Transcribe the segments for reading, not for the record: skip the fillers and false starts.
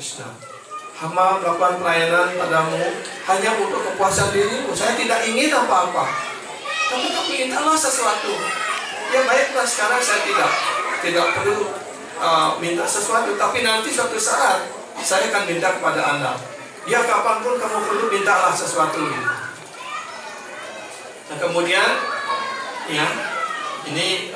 Krishna, hamba melakukan pelayanan padamu hanya untuk kepuasan dirimu. Saya tidak ingin apa-apa, tapi kamu mintalah sesuatu. Ya baiklah, sekarang saya tidak perlu minta sesuatu, tapi nanti suatu saat saya akan minta kepada Anda. Ya kapanpun kamu perlu, mintalah sesuatu. Nah kemudian ya ini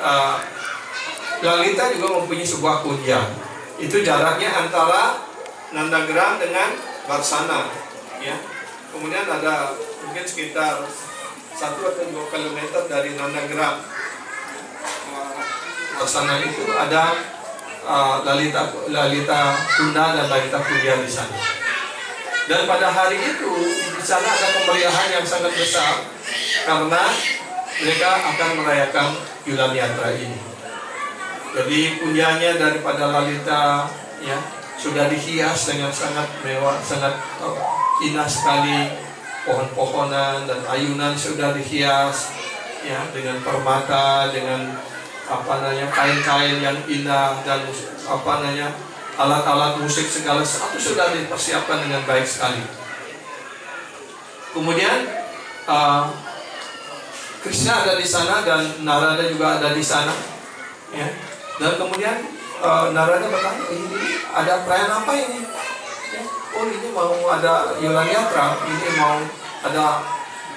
Lalita juga mempunyai sebuah kunjang. Itu jaraknya antara Nandagram dengan Barsana, ya. Kemudian ada mungkin sekitar 1 atau 2 kilometer dari Nandagram Barsana itu ada Lalita Kunda dan Lalita Kunja di sana. Dan pada hari itu di sana ada kemeriahan yang sangat besar karena mereka akan merayakan Yulan Yatra ini. Jadi kunjanya daripada Lalita ya sudah dihias dengan sangat mewah, sangat indah sekali. Pohon-pohonan dan ayunan sudah dihias ya dengan permata, dengan kain-kain yang indah, dan alat-alat musik segala sesuatu sudah dipersiapkan dengan baik sekali. Kemudian Krishna ada di sana dan Narada juga ada di sana ya. Dan kemudian Narada bertanya, ini ada perayaan apa ini? Ya, oh ini mau ada Yulan Yatra, ini mau ada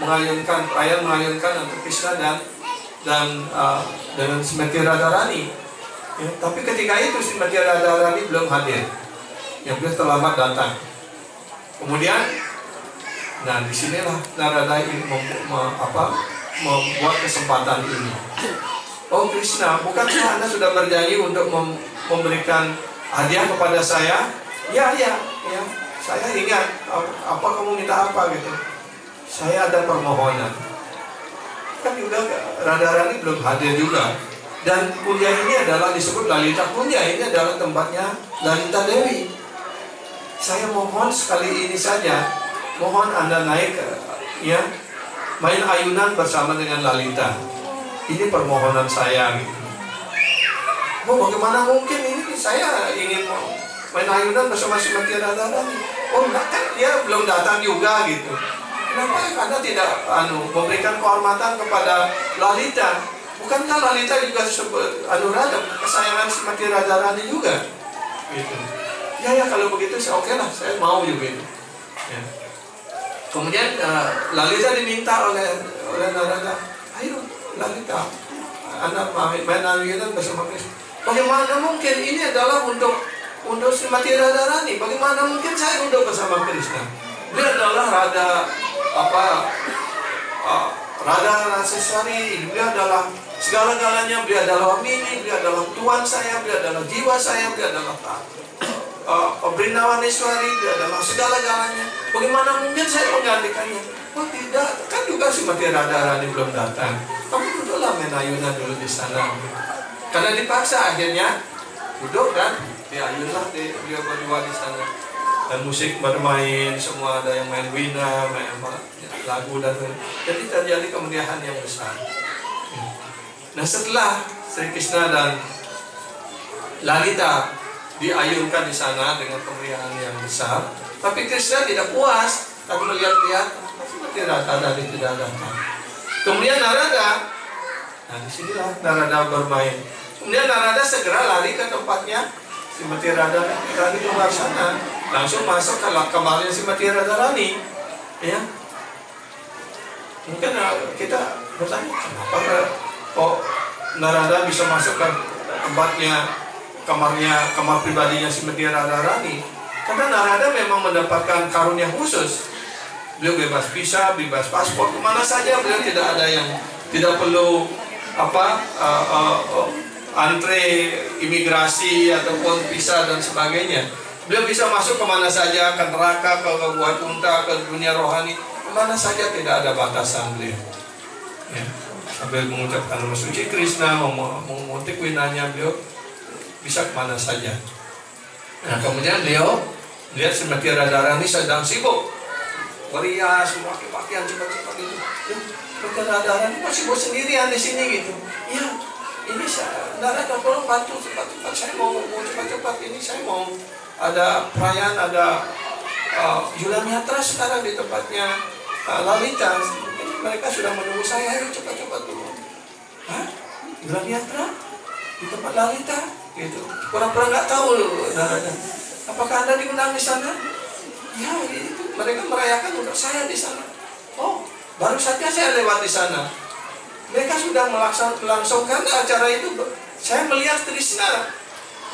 perayaan mengayunkan untuk Krishna dan dengan Srimati Radharani. Ya, tapi ketika itu Srimati Radharani belum hadir, yang beliau terlambat datang. Kemudian, nah disinilah Narada membuat kesempatan ini. Oh Krishna, bukankah Anda sudah berjanji untuk memberikan hadiah kepada saya? Ya, saya ingat. Apa kamu minta apa gitu? Saya ada permohonan. Kan juga Radharani belum hadir juga. Dan Kunja ini adalah disebut Lalita Kunja. Ini adalah tempatnya Lalita Dewi. Saya mohon sekali ini saja, mohon Anda naik ya, main ayunan bersama dengan Lalita. Ini permohonan saya gitu. Oh bagaimana mungkin, ini saya ingin main ayunan bersama Srimati Radharani. Oh enggak, kan dia belum datang juga gitu. Kenapa Anda tidak memberikan kehormatan kepada Lalita? Bukankah Lalita juga disebut Anuradha, kesayangan Srimati Radharani juga gitu. Ya kalau begitu oke lah, saya mau juga itu ya. Kemudian Lalita diminta oleh Narada, ayo Lalita, Anda main ayunan bersama Krishna. Bagaimana mungkin, ini adalah untuk Srimati Radharani. Bagaimana mungkin saya duduk bersama Krishna? Dia adalah Radha Raseswari. Dia adalah segala-galanya. Dia adalah Mini, dia adalah Tuhan saya, dia adalah jiwa saya, dia adalah Brindawaneswari, dia adalah segala-galanya. Bagaimana mungkin saya menggantikannya? Oh tidak, kan juga Srimati Radharani belum datang. Kamu duduklah main ayunan dulu di sana. Karena dipaksa akhirnya duduk dan diayunlah dia berdua di sana. Dan musik bermain, semua ada yang main wina, main lagu dan jadi terjadi kemeriahan yang besar. Nah setelah Sri Krishna dan Lalita diayunkan di sana dengan kemeriahan yang besar, tapi Krishna tidak puas. Tapi melihat-lihat tidak datang. Kemudian Narada, nah disinilah Narada bermain. Kemudian Narada segera lari ke tempatnya Srimati Radharani ke sana, langsung masuk ke kamarnya Srimati Radharani. Ya, mungkin kita bertanya kenapa kok Narada bisa masuk ke tempatnya kamar pribadinya Srimati Radharani? Karena Narada memang mendapatkan karunia khusus. Beliau bebas visa, bebas paspor, kemana saja beliau tidak ada yang tidak perlu antre imigrasi ataupun visa dan sebagainya. Beliau bisa masuk kemana saja, ke neraka, ke Gua Kunta, ke dunia rohani, kemana saja tidak ada batasan beliau. Ya. Sambil mengucapkan nama suci Krishna, memetik winanya, beliau bisa kemana saja. Nah kemudian beliau lihat Srimati Radharani sedang sibuk berias, memakai pakaian cepat-cepat itu. Srimati Radharani masih sibuk sendirian di sini gitu. Iya, ini Narada tolong bantu cepat-cepat, saya mau cepat-cepat ini, saya mau ada perayaan, ada Yulan Yatra sekarang di tempatnya Lalita. Mungkin mereka sudah menunggu saya, ayo cepat-cepat dulu. Hah? Yulan Yatra di tempat Lalita? Gitu. Pura-pura nggak tahu Narada. Apakah Anda diundang di sana? Ya, itu mereka merayakan untuk saya di sana. Oh, baru saja saya lewat di sana. Mereka sudah melangsungkan acara itu. Saya melihat Krishna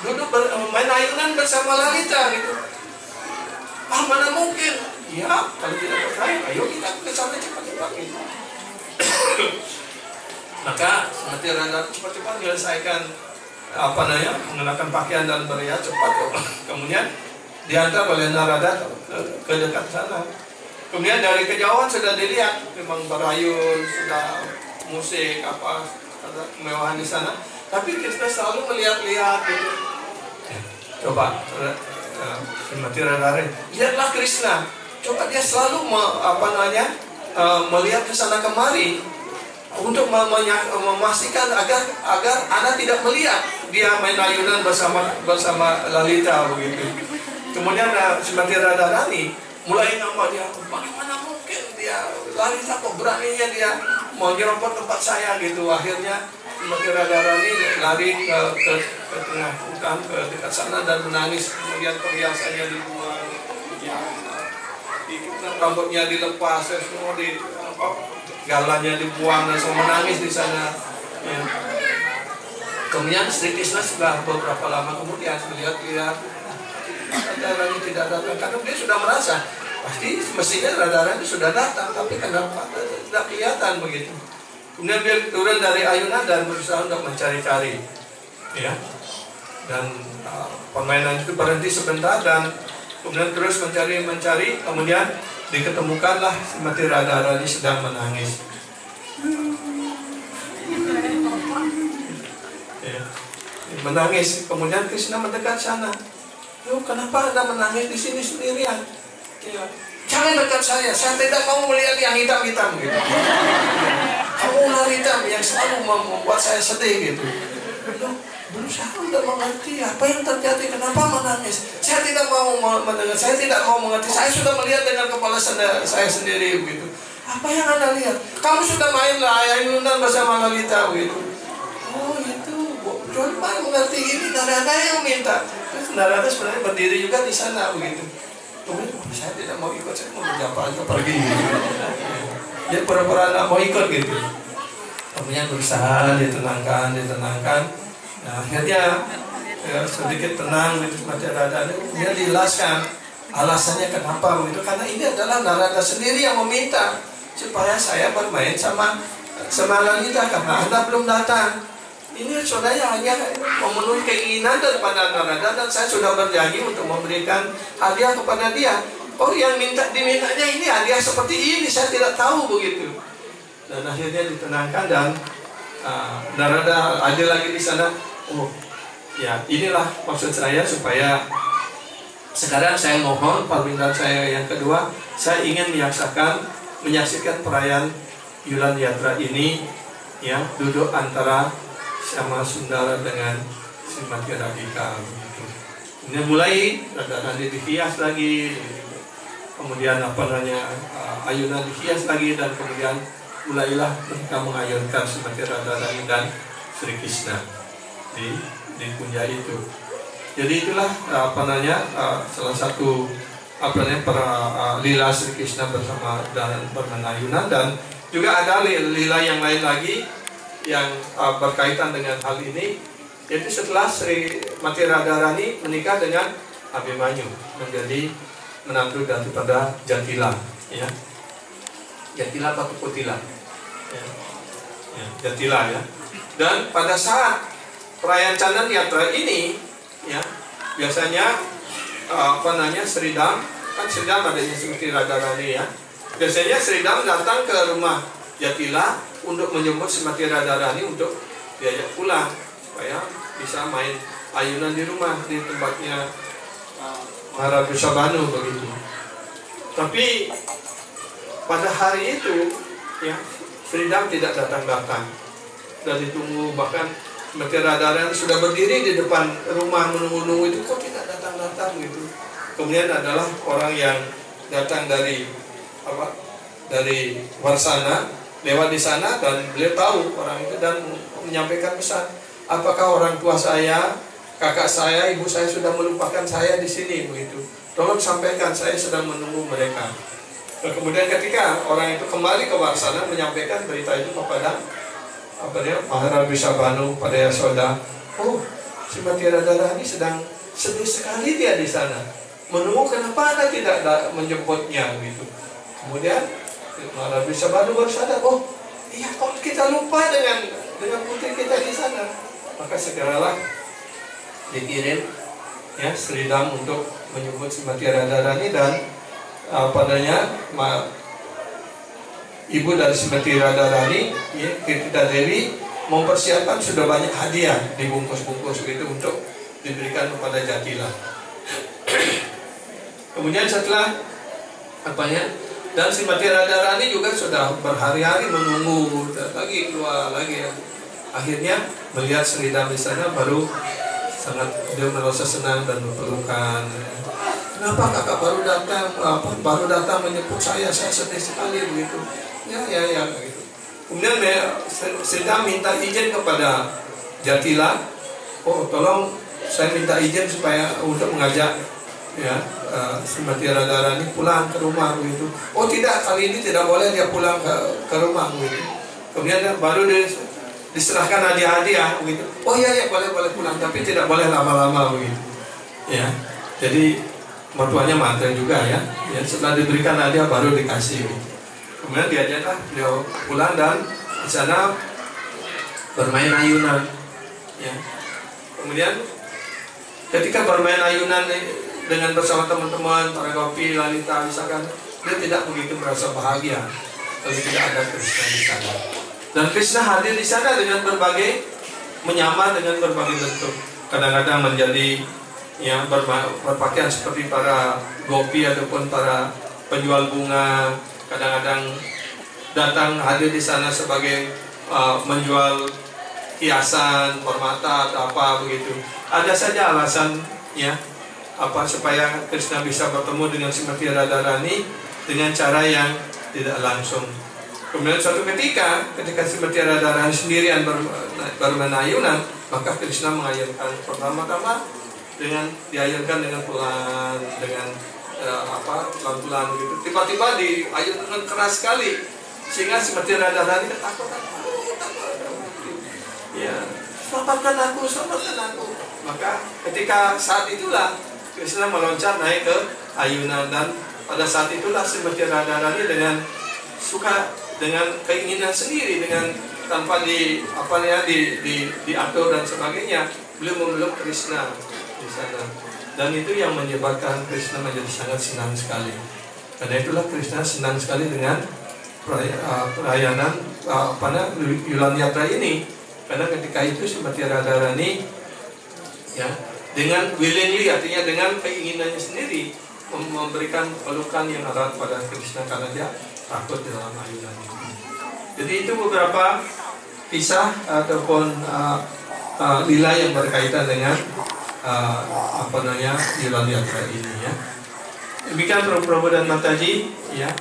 duduk main ayunan bersama Lalita gitu. Ah, mana mungkin? Ya, kalau tidak percaya, ayo kita ke sana cepat-cepat gitu. Maka seperti Radha cepat-cepat menyelesaikan mengenakan pakaian dan beriak cepat. Kemudian diantar oleh Narada ke dekat sana. Kemudian dari kejauhan sudah dilihat memang berayun, sudah musik ada kemewahan di sana. Tapi kita selalu melihat-lihat gitu. Coba Srimati Radharani, lihatlah Krishna. Coba dia selalu melihat ke sana kemari untuk memastikan agar Anda tidak melihat dia main ayunan bersama Lalita begitu. Kemudian Srimati Radharani mulai nampak dia, bagaimana mungkin dia Lalita kok beraninya dia mau nyerempet tempat saya gitu. Akhirnya Srimati Radharani lari ke tengah hutan, ke dekat sana dan menangis. Kemudian perhiasannya dibuang, rambutnya dilepas, semua galanya dibuang dan semua menangis di sana. Ya. Kemudian Sri Krishna setelah beberapa lama kemudian melihat Radharani tidak datang, karena dia sudah merasa pasti mestinya Radharani sudah datang, tapi kenapa tidak kelihatan begitu. Kemudian dia turun dari ayunan dan berusaha untuk mencari-cari, ya. Dan permainan itu berhenti sebentar dan kemudian terus mencari. Kemudian diketemukanlah Srimati Radharani sedang menangis. Ya. Menangis. Kemudian Krishna mendekat sana. Loh, kenapa Anda menangis di sini sendirian? Ya. Jangan dekat saya tidak mau melihat yang hitam-hitam gitu. Kamu ular hitam yang selalu membuat saya sedih gitu. Loh, berusaha untuk mengerti apa yang terjadi, kenapa menangis. Saya tidak mau mendengar, saya tidak mau mengerti. Saya sudah melihat dengan kepala saya sendiri begitu. Apa yang Anda lihat? Kamu sudah main ayunan bersama Lalita begitu. Oh itu, coba mengerti ini. Narada yang minta. Terus Narada sebenarnya berdiri juga di sana begitu. Kemudian saya tidak mau ikut, saya mau berjapa aja pergi gitu. Dia pura-pura tidak mau ikut gitu. Kemudian berusaha ditenangkan. Nah, akhirnya sedikit tenang gitu Srimati Radharani. Kemudian dijelaskan alasannya kenapa begitu. Karena ini adalah Narada sendiri yang meminta supaya saya bermain sama Lalita karena Anda belum datang. Ini saudara hanya memenuhi keinginan daripada Narada dan saya sudah berjanji untuk memberikan hadiah kepada dia. Oh, yang dimintanya ini hadiah seperti ini, saya tidak tahu begitu. Dan akhirnya ditenangkan dan Narada ada lagi di sana. Oh, ya inilah maksud saya supaya sekarang saya mohon permintaan saya yang kedua, saya ingin menyaksikan perayaan Yulan Yatra ini, ya, duduk antara sama Sundara dengan Srimati Radhika begitu. Kemudian mulai Radharani dihias lagi, kemudian ayunan dihias lagi dan kemudian mulailah mereka mengayunkan Srimati Radharani dan Sri Krishna di kunja itu. Jadi itulah salah satu lila Sri Krishna bersama dan bermenayunan, dan juga ada lila yang lain lagi yang berkaitan dengan hal ini, yaitu setelah Srimati Radharani menikah dengan Abhimanyu menjadi menantu daripada Jatila, ya. Jatila atau Kutila, ya. Jatila, ya. Dan pada saat perayaan Chandan Yatra ini, ya, biasanya Sridham, kan Sridham adanya Srimati Radharani, ya. Biasanya Sridham datang ke rumah Jatila untuk menjemput Srimati Radharani untuk diajak pulang supaya bisa main ayunan di rumah di tempatnya Maharaja Sabanu begitu. Tapi pada hari itu, ya, Sridham tidak datang dan ditunggu, bahkan Srimati Radharani sudah berdiri di depan rumah menunggu-nunggu itu, kok tidak datang-datang gitu. Kemudian adalah orang yang datang dari dari Warsana, lewat di sana, dan beliau tahu orang itu dan menyampaikan pesan, apakah orang tua saya, kakak saya, ibu saya sudah melupakan saya di sini begitu. Tolong sampaikan, saya sedang menunggu mereka. Dan kemudian ketika orang itu kembali ke Warsana menyampaikan berita itu kepada Maharaja Brishabhanu, pada Yasoda, oh, Srimati Radharani sedang sedih sekali dia di sana, menunggu kenapa Anda tidak menjemputnya gitu. Kemudian Maharaja Brishabhanu baru sadar, oh iya, kok kita lupa dengan putri kita di sana. Maka segeralah dikirim ya Sridham untuk menyebut Srimati Radharani, dan ibu dari Srimati Radharani, ya, Kirtita Dewi, mempersiapkan sudah banyak hadiah dibungkus-bungkus itu untuk diberikan kepada Jatila. Kemudian setelah dan Srimati Radharani juga sudah berhari-hari menunggu, lagi keluar lagi. Akhirnya melihat Sridham di sana, baru sangat dia merasa senang dan berpelukan. Kenapa kakak baru datang menyebut saya sedih sekali begitu. Ya gitu. Kemudian Sridham minta izin kepada Jatila, oh tolong saya minta izin supaya untuk mengajak ya Srimati Radharani pulang ke rumah begitu. Oh tidak, kali ini tidak boleh dia pulang ke rumah begitu. Kemudian baru diserahkan hadiah-hadiah begitu. Oh iya boleh pulang, tapi tidak boleh lama-lama begitu. Ya, jadi mertuanya mantan juga ya. Setelah diberikan hadiah baru dikasih gitu. Kemudian diajaklah beliau pulang, dan di sana bermain ayunan. Ya. Kemudian ketika bermain ayunan dengan bersama teman-teman, para gopi, Lalita, misalkan, dia tidak begitu merasa bahagia kalau tidak ada Krishna di sana. Dan Krishna hadir di sana dengan menyamar dengan berbagai bentuk. Kadang-kadang menjadi ya berpakaian seperti para gopi ataupun para penjual bunga. Kadang-kadang datang hadir di sana sebagai menjual hiasan, permata atau apa begitu. Ada saja alasan ya supaya Krishna bisa bertemu dengan Srimati Radharani dengan cara yang tidak langsung. Kemudian suatu ketika Srimati Radharani sendirian bermain ayunan, maka Krishna mengayunkan pertama-tama diayunkan dengan pelan, dengan pelan-pelan gitu. Tiba-tiba diayunkan keras sekali sehingga Srimati Radharani ketakutan. Ya, selamatkan aku. Maka ketika saat itulah Krishna meloncat naik ke ayunan, dan pada saat itulah Srimati Radharani dengan keinginan sendiri, dengan tanpa diatur dan sebagainya, beliau memeluk Krishna di sana. Dan itu yang menyebabkan Krishna menjadi sangat senang sekali. Karena itulah Krishna senang sekali dengan perayaan Yulan Yatra ini. Karena ketika itu Srimati Radharani ya dengan willingly, artinya dengan keinginannya sendiri, memberikan pelukan yang erat pada Krishna karena dia takut di dalam ayunan itu. Jadi itu beberapa kisah ataupun lila yang berkaitan dengan Yulan Yatra ini ya. Demikian Prabhu dan Mataji ya.